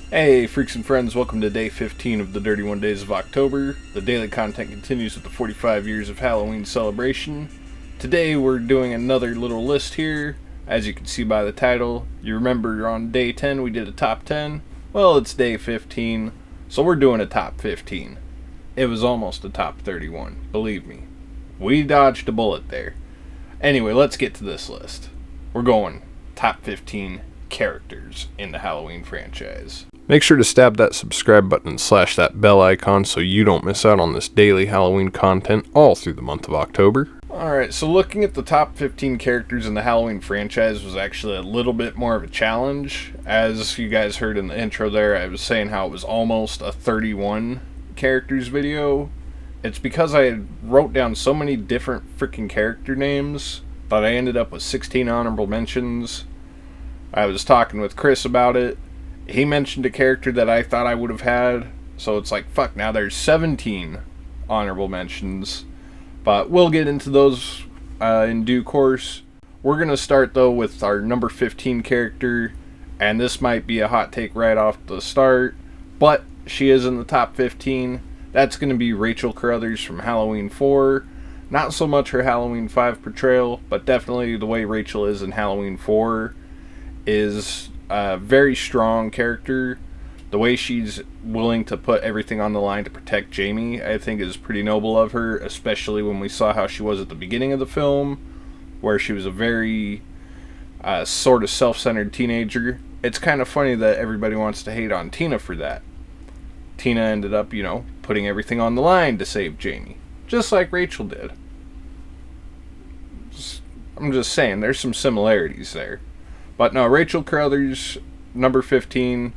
Hey, freaks and friends, welcome to day 15 of the Dirty One Days of October. The daily content continues with the 45 years of Halloween celebration. Today we're doing another little list here. As you can see by the title, you remember on day 10 we did a top 10? Well, it's day 15, so we're doing a top 15. It was almost a top 31, believe me. We dodged a bullet there. Anyway, let's get to this list. We're going top 15 characters in the Halloween franchise. Make sure to stab that subscribe button and slash that bell icon so you don't miss out on this daily Halloween content all through the month of October. Alright, so looking at the top 15 characters in the Halloween franchise was actually a little bit more of a challenge. As you guys heard in the intro there, I was saying how it was almost a 31 characters video. It's because I wrote down so many different freaking character names that I ended up with 16 honorable mentions. I was talking with Chris about it. He mentioned a character that I thought I would have had, so it's like, fuck, now there's 17 honorable mentions. But we'll get into those in due course. We're going to start, though, with our number 15 character, and this might be a hot take right off the start, but she is in the top 15. That's going to be Rachel Carruthers from Halloween 4. Not so much her Halloween 5 portrayal, but definitely the way Rachel is in Halloween 4 is a very strong character. The way she's willing to put everything on the line to protect Jamie, I think, is pretty noble of her, especially when we saw how she was at the beginning of the film, where she was a very sort of self-centered teenager. It's kind of funny that everybody wants to hate on Tina for that. Tina ended up, putting everything on the line to save Jamie, just like Rachel did. I'm just saying, there's some similarities there. But no, Rachel Carruthers, number 15,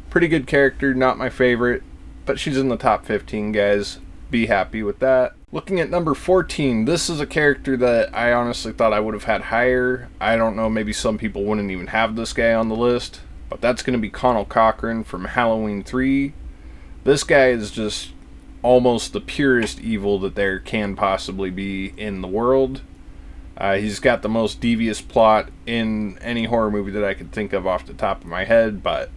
pretty good character, not my favorite, but she's in the top 15, guys. Be happy with that. Looking at number 14, this is a character that I honestly thought I would have had higher. I don't know, maybe some people wouldn't even have this guy on the list, but that's going to be Connell Cochran from Halloween 3. This guy is just almost the purest evil that there can possibly be in the world. He's got the most devious plot in any horror movie that I could think of off the top of my head, but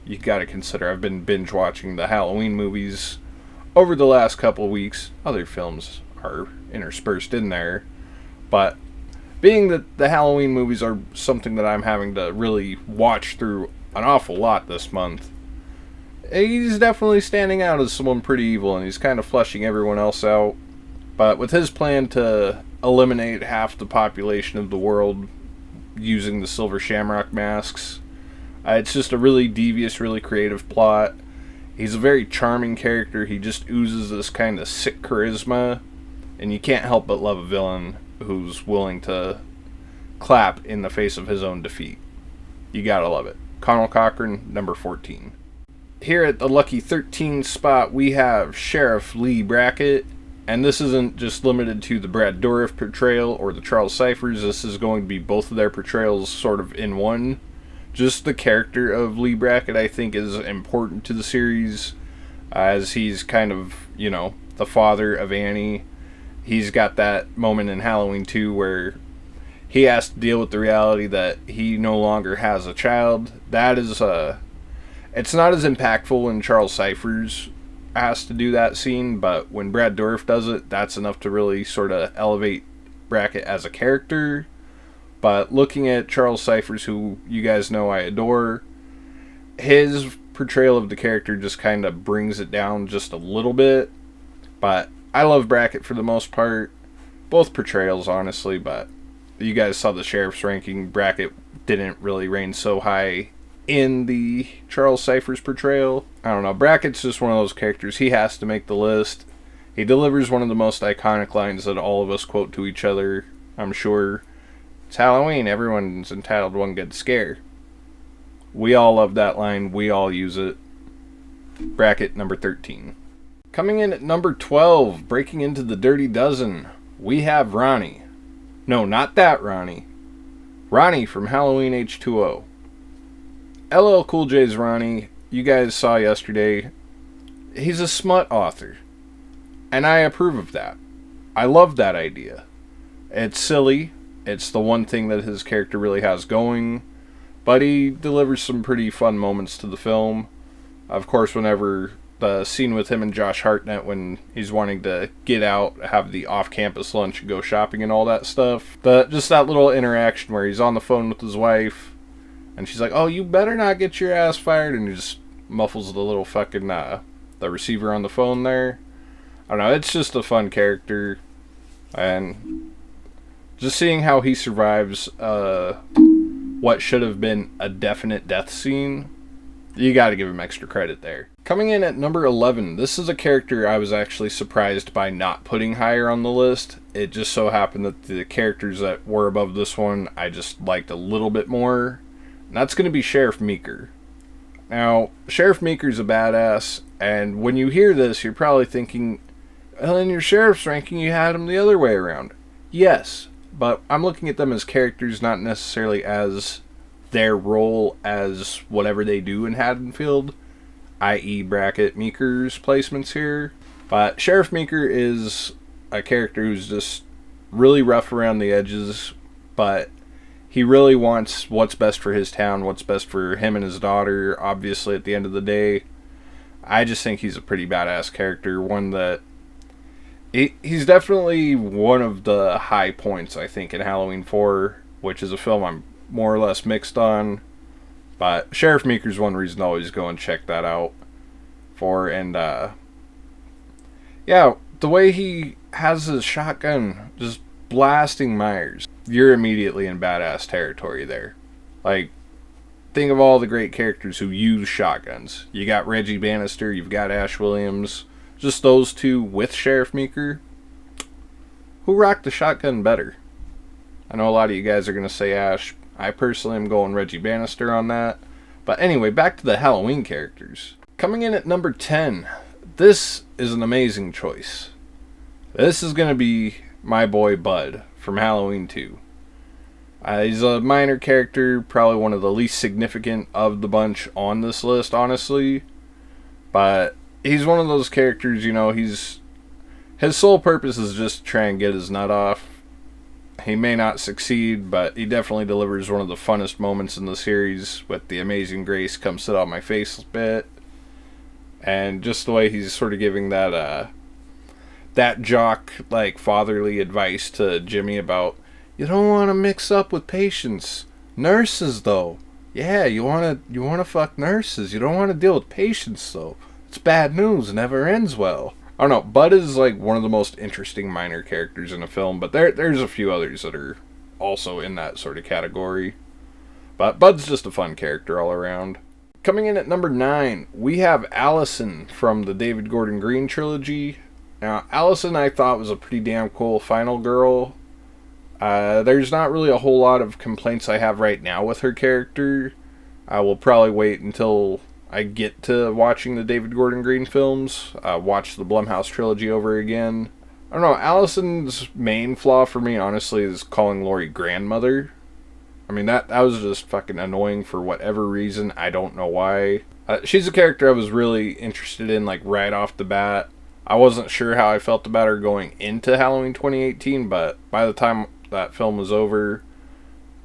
you gotta consider I've been binge watching the Halloween movies over the last couple of weeks. Other films are interspersed in there, but being that the Halloween movies are something that I'm having to really watch through an awful lot this month, he's definitely standing out as someone pretty evil, and he's kind of flushing everyone else out. But with his plan to eliminate half the population of the world using the silver shamrock masks, it's just a really devious, really creative plot. He's a very charming character. He just oozes this kind of sick charisma, and you can't help but love a villain who's willing to clap in the face of his own defeat. You gotta love it. Connell Cochran, number 14. Here at the lucky 13 spot, we have Sheriff Lee Brackett. And this isn't just limited to the Brad Dourif portrayal or the Charles Cyphers. This is going to be both of their portrayals sort of in one. Just the character of Lee Brackett, I think, is important to the series, as he's kind of, the father of Annie. He's got that moment in Halloween 2 where he has to deal with the reality that he no longer has a child. That is, it's not as impactful when Charles Cyphers has to do that scene, but when Brad Dourif does it, that's enough to really sort of elevate Brackett as a character. But looking at Charles Cyphers, who you guys know I adore, his portrayal of the character just kind of brings it down just a little bit. But I love Brackett for the most part. Both portrayals, honestly, but you guys saw the sheriff's ranking. Brackett didn't really reign so high in the Charles Cyphers portrayal. I don't know, Brackett's just one of those characters. He has to make the list. He delivers one of the most iconic lines that all of us quote to each other, I'm sure. It's Halloween, everyone's entitled to one good scare. We all love that line, we all use it. Brackett, number 13. Coming in at number 12, breaking into the Dirty Dozen, we have Ronnie. No, not that Ronnie. Ronnie from Halloween H2O. LL Cool J's Ronnie, you guys saw yesterday, he's a smut author. And I approve of that. I love that idea. It's silly. It's the one thing that his character really has going. But he delivers some pretty fun moments to the film. Of course, whenever the scene with him and Josh Hartnett when he's wanting to get out, have the off-campus lunch, and go shopping and all that stuff. Just that little interaction where he's on the phone with his wife, and she's like, "Oh, you better not get your ass fired," and he just muffles the little fucking the receiver on the phone there. I don't know. It's just a fun character, and just seeing how he survives what should have been a definite death scene, you got to give him extra credit there. Coming in at number 11, this is a character I was actually surprised by not putting higher on the list. It just so happened that the characters that were above this one I just liked a little bit more. And that's going to be Sheriff Meeker. Now, Sheriff Meeker's a badass, and when you hear this, you're probably thinking, well, in your sheriff's ranking, you had him the other way around. Yes, but I'm looking at them as characters, not necessarily as their role as whatever they do in Haddonfield, i.e. bracket Meeker's placements here. But Sheriff Meeker is a character who's just really rough around the edges, but he really wants what's best for his town, what's best for him and his daughter, obviously, at the end of the day. I just think he's a pretty badass character, one that he's definitely one of the high points, I think, in Halloween 4, which is a film I'm more or less mixed on. But Sheriff Meeker's one reason to always go and check that out for. And, yeah, the way he has his shotgun just blasting Myers, you're immediately in badass territory there. Like, think of all the great characters who use shotguns. You got Reggie Bannister, you've got Ash Williams, just those two with Sheriff Meeker. Who rocked the shotgun better? I know a lot of you guys are going to say Ash. I personally am going Reggie Bannister on that. But anyway, back to the Halloween characters. Coming in at number 10, this is an amazing choice. This is going to be my boy Bud from Halloween 2. He's a minor character, probably one of the least significant of the bunch on this list, honestly. But he's one of those characters, you know, his sole purpose is just to try and get his nut off. He may not succeed, but he definitely delivers one of the funnest moments in the series with the Amazing Grace Come Sit on My Face bit. And just the way he's sort of giving that jock, like, fatherly advice to Jimmy about, you don't want to mix up with patients. Nurses, though. Yeah, you want to fuck nurses. You don't want to deal with patients, though. It's bad news. It never ends well. I don't know. Bud is like one of the most interesting minor characters in a film, but there's a few others that are also in that sort of category. But Bud's just a fun character all around. Coming in at number 9, we have Allison from the David Gordon Green trilogy. Now, Allison I thought was a pretty damn cool final girl. There's not really a whole lot of complaints I have right now with her character. I will probably wait until I get to watching the David Gordon Green films, watch the Blumhouse trilogy over again. I don't know, Allison's main flaw for me, honestly, is calling Laurie grandmother. I mean, that was just fucking annoying for whatever reason. I don't know why. She's a character I was really interested in, like, right off the bat. I wasn't sure how I felt about her going into Halloween 2018, but by the time that film was over,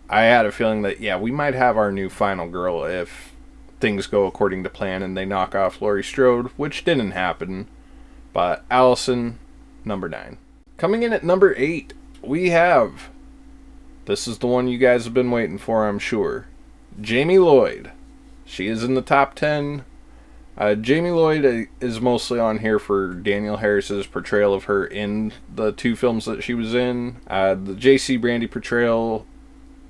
I had a feeling that, yeah, we might have our new final girl if things go according to plan and they knock off Laurie Strode, which didn't happen. But Allison, number 9. Coming in at number 8, we have, this is the one you guys have been waiting for, I'm sure, Jamie Lloyd. She is in the top 10. Jamie Lloyd is mostly on here for Danielle Harris's portrayal of her in the 2 films that she was in. The J.C. Brandy portrayal,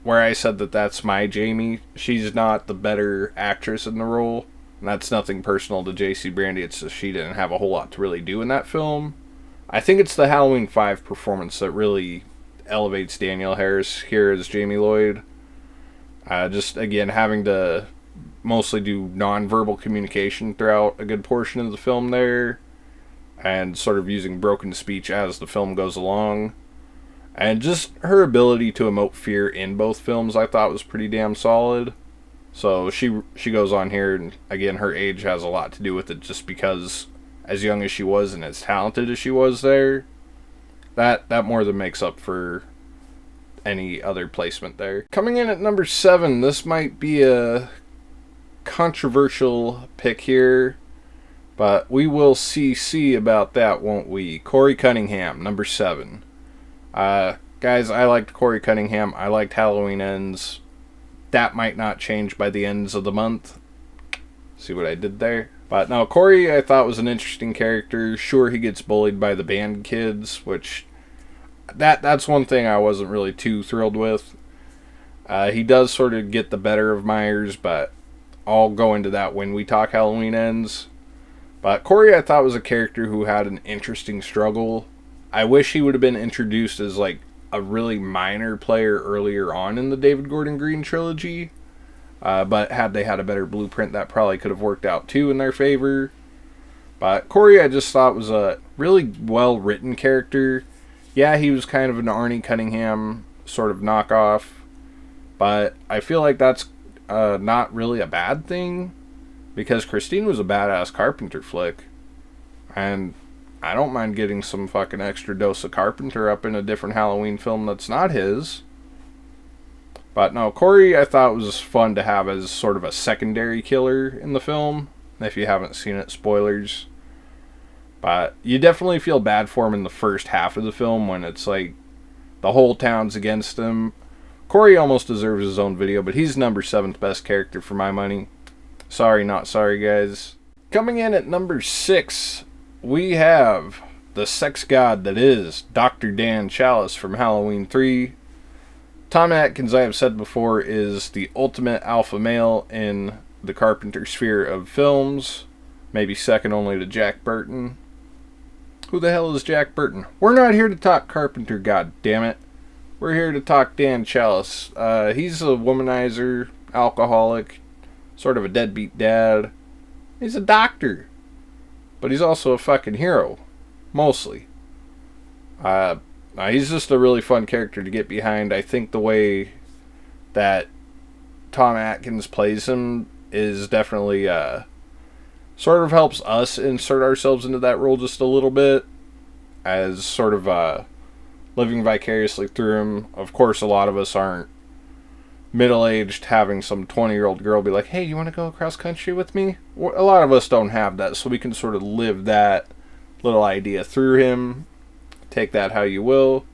where I said that that's my Jamie, she's not the better actress in the role. And that's nothing personal to J.C. Brandy, it's just she didn't have a whole lot to really do in that film. I think it's the Halloween 5 performance that really elevates Danielle Harris here as Jamie Lloyd. Just, again, having to mostly do non-verbal communication throughout a good portion of the film there, and sort of using broken speech as the film goes along. And just her ability to emote fear in both films I thought was pretty damn solid. So she goes on here, and again, her age has a lot to do with it, just because as young as she was and as talented as she was there, that more than makes up for any other placement there. Coming in at number 7, this might be a controversial pick here, but we will see about that, won't we? Corey Cunningham, number 7. Guys, I liked Corey Cunningham. I liked Halloween Ends. That might not change by the ends of the month. See what I did there? But no, Corey I thought was an interesting character. Sure, he gets bullied by the band kids, which that's one thing I wasn't really too thrilled with. He does sort of get the better of Myers, but I'll go into that when we talk Halloween Ends. But Corey I thought was a character who had an interesting struggle. I wish he would have been introduced as like a really minor player earlier on in the David Gordon Green trilogy. But had they had a better blueprint, that probably could have worked out too in their favor. But Corey I just thought was a really well-written character. Yeah, he was kind of an Arnie Cunningham sort of knockoff. But I feel like that's not really a bad thing. Because Christine was a badass Carpenter flick. And I don't mind getting some fucking extra dose of Carpenter up in a different Halloween film that's not his. But no, Corey I thought was fun to have as sort of a secondary killer in the film. If you haven't seen it, spoilers. But you definitely feel bad for him in the first half of the film when it's like the whole town's against him. Corey almost deserves his own video, but he's number 7th best character for my money. Sorry, not sorry, guys. Coming in at number 6, we have the sex god that is Dr. Dan Chalice from Halloween 3. Tom Atkins, I have said before, is the ultimate alpha male in the Carpenter sphere of films. Maybe second only to Jack Burton. Who the hell is Jack Burton? We're not here to talk Carpenter, god damn it. We're here to talk Dan Chalice. He's a womanizer, alcoholic, sort of a deadbeat dad. He's a doctor. But he's also a fucking hero. Mostly. He's just a really fun character to get behind. I think the way that Tom Atkins plays him is definitely sort of helps us insert ourselves into that role just a little bit. As sort of living vicariously through him. Of course, a lot of us aren't middle-aged having some 20-year-old girl be like, hey, you want to go across country with me? A lot of us don't have that, so we can sort of live that little idea through him. Take that how you will.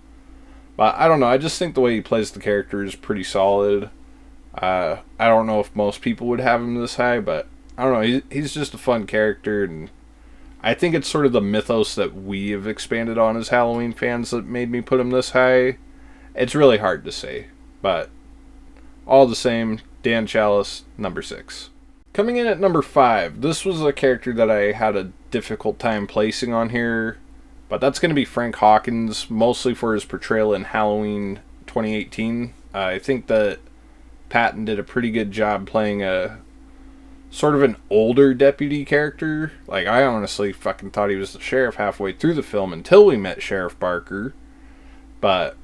But I don't know, I just think the way he plays the character is pretty solid. I don't know if most people would have him this high, but I don't know, he's just a fun character, and I think it's sort of the mythos that we have expanded on as Halloween fans that made me put him this high. It's really hard to say, but all the same, Dan Chalice, number 6. Coming in at number 5, this was a character that I had a difficult time placing on here, but that's going to be Frank Hawkins, mostly for his portrayal in Halloween 2018. I think that Patton did a pretty good job playing a sort of an older deputy character. Like, I honestly fucking thought he was the sheriff halfway through the film until we met Sheriff Barker. But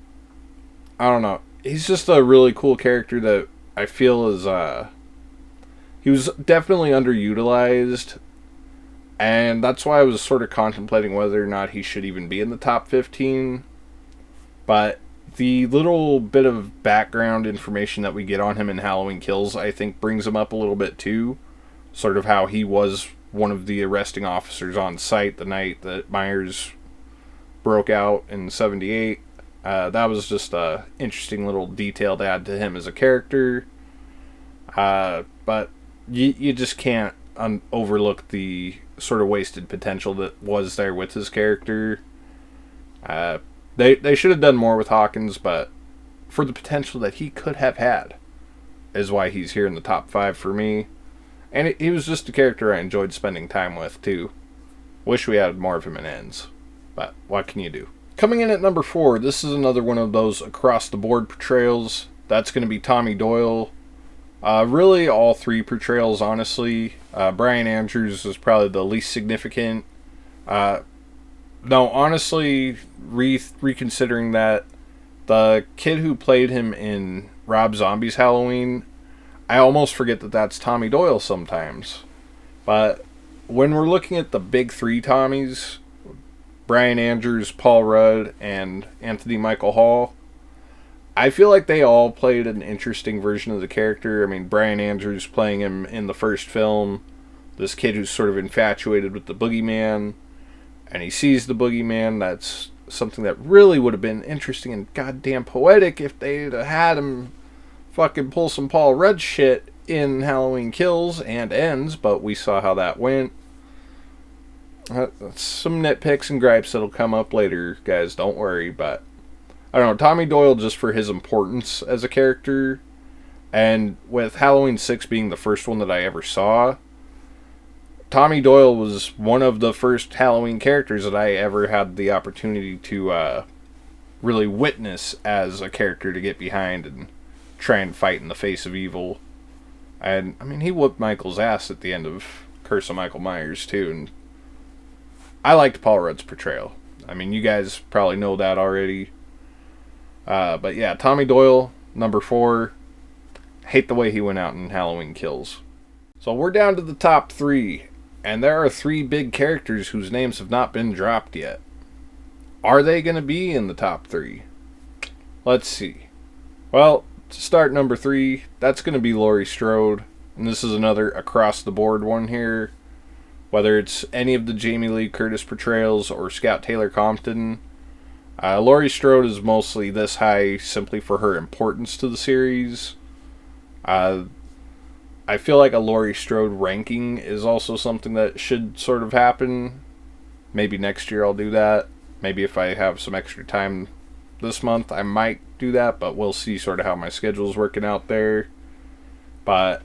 I don't know. He's just a really cool character that I feel is, he was definitely underutilized, and that's why I was sort of contemplating whether or not he should even be in the top 15, but the little bit of background information that we get on him in Halloween Kills, I think, brings him up a little bit too, sort of how he was one of the arresting officers on site the night that Myers broke out in 78. That was just a interesting little detail to add to him as a character. But you just can't overlook the sort of wasted potential that was there with his character. They should have done more with Hawkins, but for the potential that he could have had is why he's here in the top 5 for me. And he was just a character I enjoyed spending time with, too. Wish we had more of him in Ends, but what can you do? Coming in at number 4, this is another one of those across-the-board portrayals. That's going to be Tommy Doyle. Really, all 3 portrayals, honestly. Brian Andrews is probably the least significant. No, honestly, reconsidering that, the kid who played him in Rob Zombie's Halloween, I almost forget that that's Tommy Doyle sometimes. But when we're looking at the big 3 Tommies, Brian Andrews, Paul Rudd, and Anthony Michael Hall, I feel like they all played an interesting version of the character. I mean, Bryan Andrews playing him in the first film, this kid who's sort of infatuated with the boogeyman, and he sees the boogeyman. That's something that really would have been interesting and goddamn poetic if they'd had him fucking pull some Paul Rudd shit in Halloween Kills and Ends, but we saw how that went. Some nitpicks and gripes that'll come up later, guys, don't worry, but I don't know, Tommy Doyle, just for his importance as a character, and with Halloween 6 being the first one that I ever saw, Tommy Doyle was one of the first Halloween characters that I ever had the opportunity to really witness as a character to get behind and try and fight in the face of evil. And, I mean, he whooped Michael's ass at the end of Curse of Michael Myers, too, and I liked Paul Rudd's portrayal. I mean, you guys probably know that already. But yeah, Tommy Doyle, number 4. Hate the way he went out in Halloween Kills. So we're down to the top 3, and there are 3 big characters whose names have not been dropped yet. Are they going to be in the top 3? Let's see. Well, to start number 3, that's going to be Laurie Strode, and this is another across-the-board one here. Whether it's any of the Jamie Lee Curtis portrayals or Scout Taylor Compton, Laurie Strode is mostly this high simply for her importance to the series. I feel like a Laurie Strode ranking is also something that should sort of happen. Maybe next year I'll do that. Maybe if I have some extra time this month, I might do that, but we'll see sort of how my schedule's working out there. But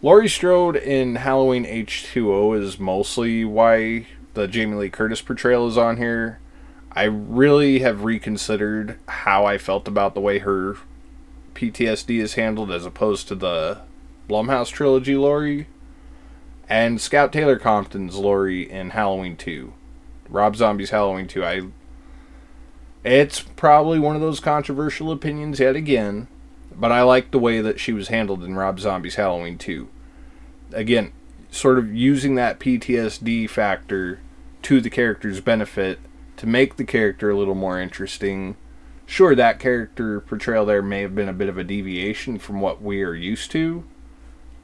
Laurie Strode in Halloween H2O is mostly why the Jamie Lee Curtis portrayal is on here. I really have reconsidered how I felt about the way her PTSD is handled as opposed to the Blumhouse trilogy Laurie. And Scout Taylor Compton's Laurie in Halloween 2. Rob Zombie's Halloween 2. It's probably one of those controversial opinions yet again, but I like the way that she was handled in Rob Zombie's Halloween 2. Again, sort of using that PTSD factor to the character's benefit to make the character a little more interesting. Sure, that character portrayal there may have been a bit of a deviation from what we are used to,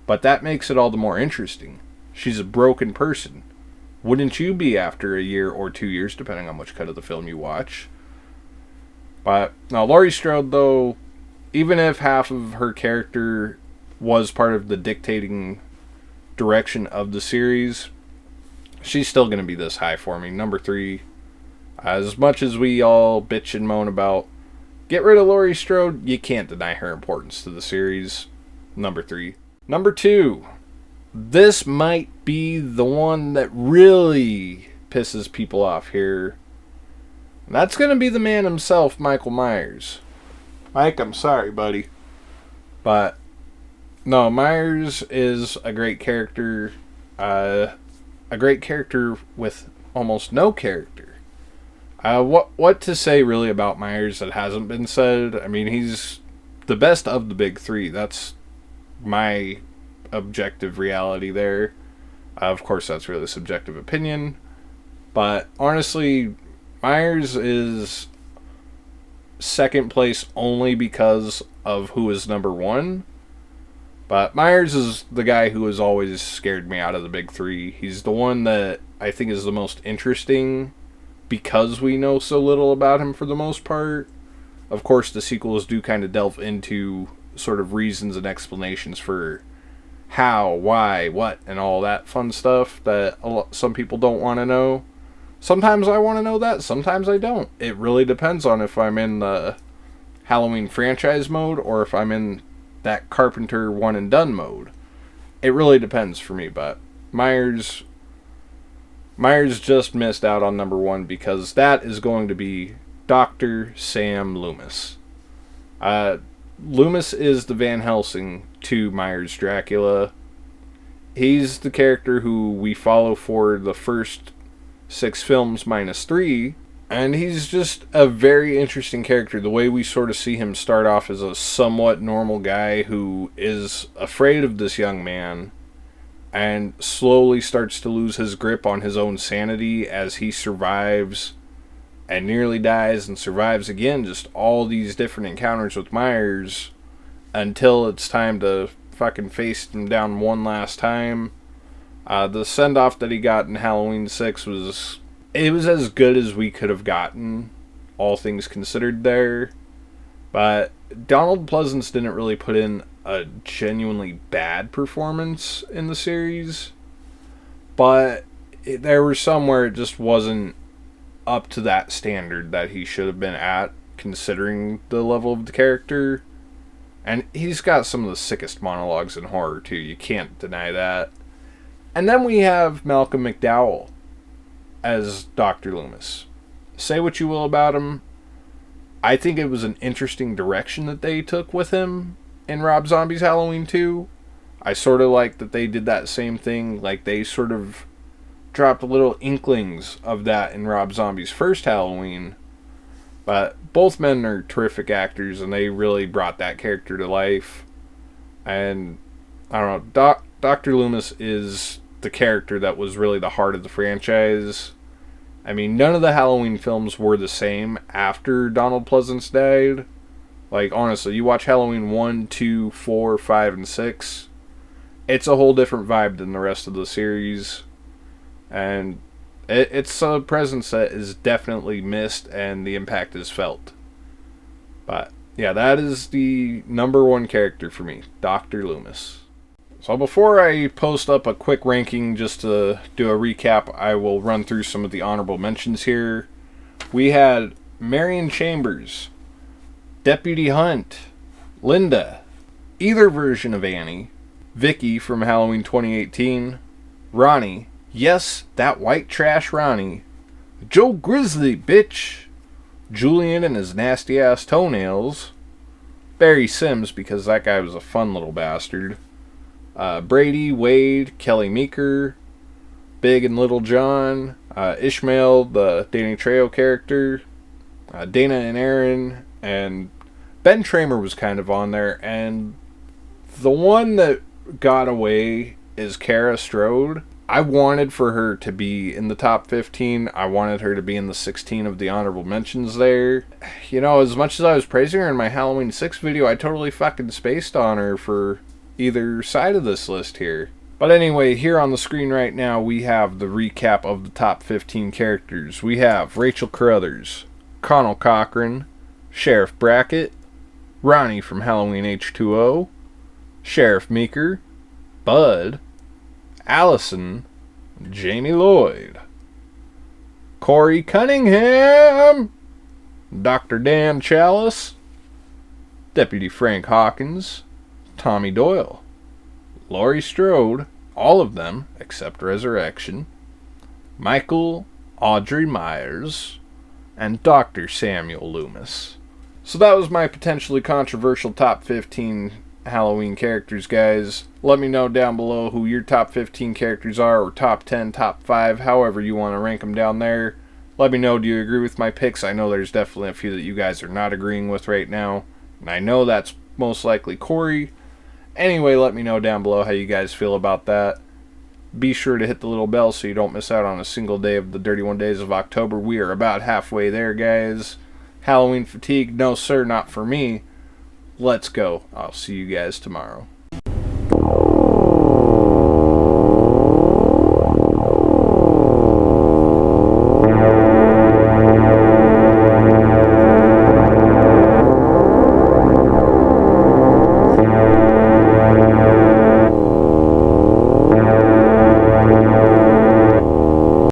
but that makes it all the more interesting. She's a broken person. Wouldn't you be after a year or 2 years, depending on which cut of the film you watch? But now, Laurie Strode, though, even if half of her character was part of the dictating direction of the series, she's still going to be this high for me. Number 3. As much as we all bitch and moan about get rid of Laurie Strode, you can't deny her importance to the series. Number 3. Number 2. This might be the one that really pisses people off here. That's going to be the man himself, Michael Myers. Mike, I'm sorry, buddy. But, no, Myers is a great character. A great character with almost no character. What to say, really, about Myers that hasn't been said? I mean, he's the best of the big 3. That's my objective reality there. Of course, that's really subjective opinion. But, honestly, Myers is second place only because of who is number 1. But Myers is the guy who has always scared me out of the big 3. He's the one that I think is the most interesting because we know so little about him for the most part. Of course, the sequels do kind of delve into sort of reasons and explanations for how, why, what, and all that fun stuff that some people don't want to know. Sometimes I want to know that, sometimes I don't. It really depends on if I'm in the Halloween franchise mode or if I'm in that Carpenter one and done mode. It really depends for me, but Myers just missed out on number 1 because that is going to be Dr. Sam Loomis. Loomis is the Van Helsing to Myers Dracula. He's the character who we follow for the first 6 films minus 3, and he's just a very interesting character. The way we sort of see him start off as a somewhat normal guy who is afraid of this young man and slowly starts to lose his grip on his own sanity as he survives and nearly dies and survives again. Just all these different encounters with Myers until it's time to fucking face him down one last time. The send-off that he got in Halloween 6 was as good as we could have gotten, all things considered there. But Donald Pleasance didn't really put in a genuinely bad performance in the series. But there were some where it just wasn't up to that standard that he should have been at, considering the level of the character. And he's got some of the sickest monologues in horror, too. You can't deny that. And then we have Malcolm McDowell as Dr. Loomis. Say what you will about him. I think it was an interesting direction that they took with him in Rob Zombie's Halloween 2. I sort of like that they did that same thing. Like, they sort of dropped little inklings of that in Rob Zombie's first Halloween. But both men are terrific actors, and they really brought that character to life. And, I don't know, Dr. Loomis is the character that was really the heart of the franchise. I mean, none of the Halloween films were the same after Donald Pleasance died. Like, honestly, you watch Halloween 1, 2, 4, 5, and 6, it's a whole different vibe than the rest of the series. And it's a presence that is definitely missed, and the impact is felt. But, yeah, that is the number one character for me, Dr. Loomis. So before I post up a quick ranking just to do a recap, I will run through some of the honorable mentions here. We had Marion Chambers, Deputy Hunt, Linda, either version of Annie, Vicky from Halloween 2018, Ronnie, yes, that white trash Ronnie, Joe Grizzly, bitch, Julian and his nasty ass toenails, Barry Sims, because that guy was a fun little bastard, Brady, Wade, Kelly Meeker, Big and Little John, Ishmael, the Danny Trejo character, Dana and Aaron, and Ben Tramer was kind of on there, and the one that got away is Kara Strode. I wanted for her to be in the top 15. I wanted her to be in the 16 of the honorable mentions there. You know, as much as I was praising her in my Halloween 6 video, I totally fucking spaced on her for either side of this list here. But anyway, here on the screen right now, we have the recap of the top 15 characters. We have Rachel Carruthers, Connell Cochran, Sheriff Brackett, Ronnie from Halloween H2O, Sheriff Meeker, Bud, Allison, Jamie Lloyd, Corey Cunningham, Dr. Dan Chalice, Deputy Frank Hawkins, Tommy Doyle, Laurie Strode, all of them except Resurrection, Michael Audrey Myers, and Dr. Samuel Loomis. So that was my potentially controversial top 15 Halloween characters, guys. Let me know down below who your top 15 characters are, or top 10, top 5, however you want to rank them down there. Let me know, do you agree with my picks? I know there's definitely a few that you guys are not agreeing with right now, and I know that's most likely Corey. Anyway, let me know down below how you guys feel about that. Be sure to hit the little bell so you don't miss out on a single day of the 31 Days of October. We are about halfway there, guys. Halloween fatigue? No, sir, not for me. Let's go. I'll see you guys tomorrow.